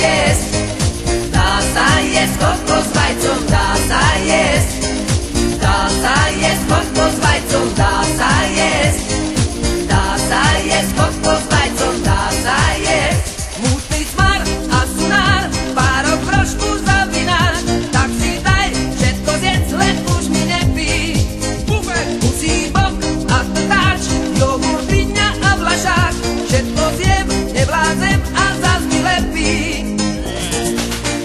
jesť. Dá sa jesť kokos s vajcom, dá sa jesť. Dá sa jesť kokos s vajcom, dá sa jesť. Dá sa jesť kokos s vajcom, dá sa jesť. Mútny cmar a sunár, párok v rožku zavinár, tak si daj všetko zjedz, len už mi nepí. Bufet, musí bok a trtáč, jogurt, piňa a vlašák, všetko zjem, nevládzem a zas mi lepí.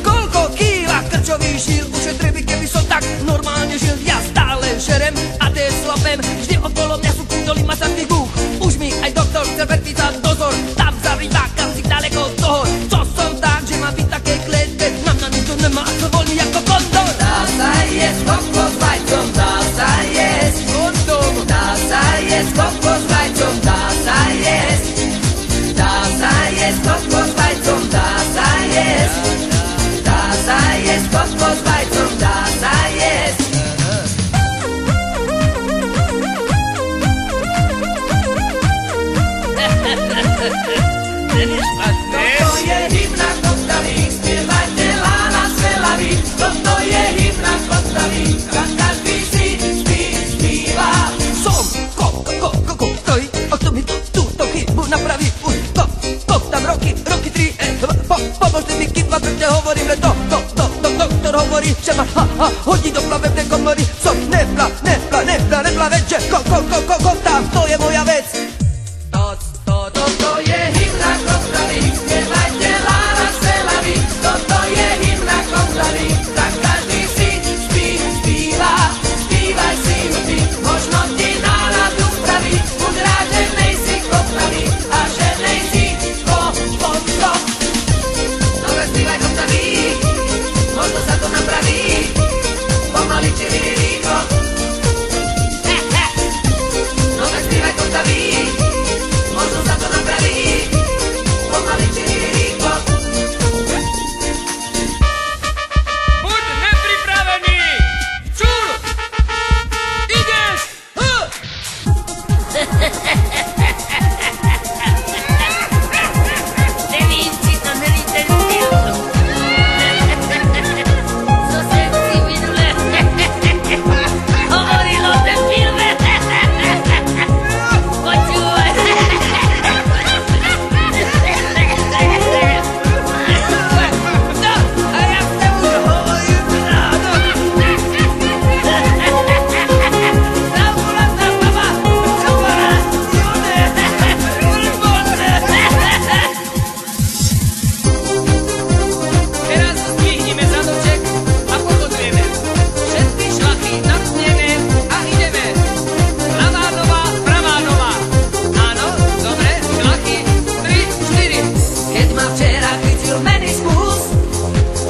Koľko kýla krčový žil, ušetri by, keby som tak normálne žil. Ja stále žerem a tie slopem, vždy okolo mňa sú kúdoli masatných búch. Už mi aj doktor chce vetviť za dozor, tam za rybáka si ďaleko od toho. Co som tak, že mám byť také klete, na mňa nikto nemá, som voľný ako kondom. Dá sa jesť kokos s vajcom, dá sa jesť. Kondom. Dá sa jesť kokos s vajcom, dá sa jesť. Dá sa jesť kokos s vajcom, dá sa jesť. Dá sa jesť kokos s vajcom, dá sa jesť. Ten je špatný. Toto je hymna Kostavík, spievajte Lána Svelavík. Toto je hymna Kostavík, tak každý si spíva. Som koj, a kto mi túto chybu napraví? Už tam roky 3, pomôžte mi, kým vám prečne hovorím, že doktor hovorí, že ma hodí do plavebnej komory. Som nepla, veď, že tam, to je moja vec. Toto je hymna Kostavík, spievajte Lána Svelavík. Toto je hymna Kostavík, tak každý si spíva. Spívaj si ju ty, možno ti náladu spraví. Buď rád, že nejsi Kostavík a že nejsi kopočko. No tak spívaj Kostavík, možno sa to napraví. Pomaly či rýchlo. No tak spívaj Kostavík, možno sa to napraví. Pomaly či rýchlo. Buď nepripravený! Čur! Ideš! Nevím, či to není ten film. Co jsem si minule hovoril o tom filme. Počúvaj. No, a ja s tebou hovorím ráno. Ambulantná mama, operazione, výborné. Teraz zdvihnime zadoček a pohodujeme. Všetky šlachy napneme a ideme. Ľavá noha, pravá noha. Áno, dobre, šlachy. 3, 4. Keď ma včera chytil meniskus,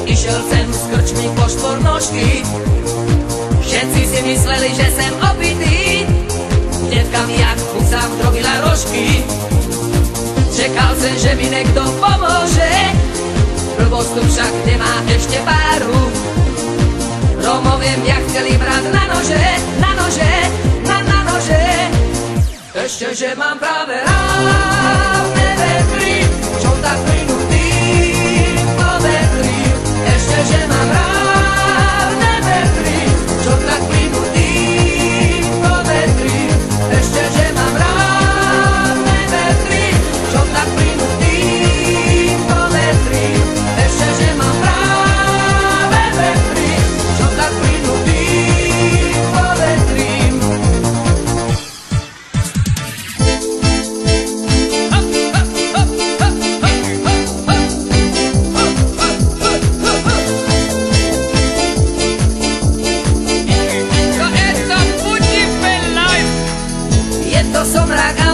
išiel sem s krčmi po štvornožky. Všetci si mysleli, že sem opitý, devka mi jak sám drobila rožky. Čekal som, že mi niekto pomôže, blbosť tu však nemá ešte páru. Rómovie mňa chceli brať na nože, na nože, na nože. Ešte, že mám práve rávne vetry, čo tak plynú tým po vetri. Ešte, že mám rávne vetry, čo tak plynú tým po vetri. Ešte, že mám rávne vetry, čo tak plynú tým po vetri. Ešte, že mám práve vetry, čo tak plynú tým po vetri. To je to Budife Live. Je to somrak a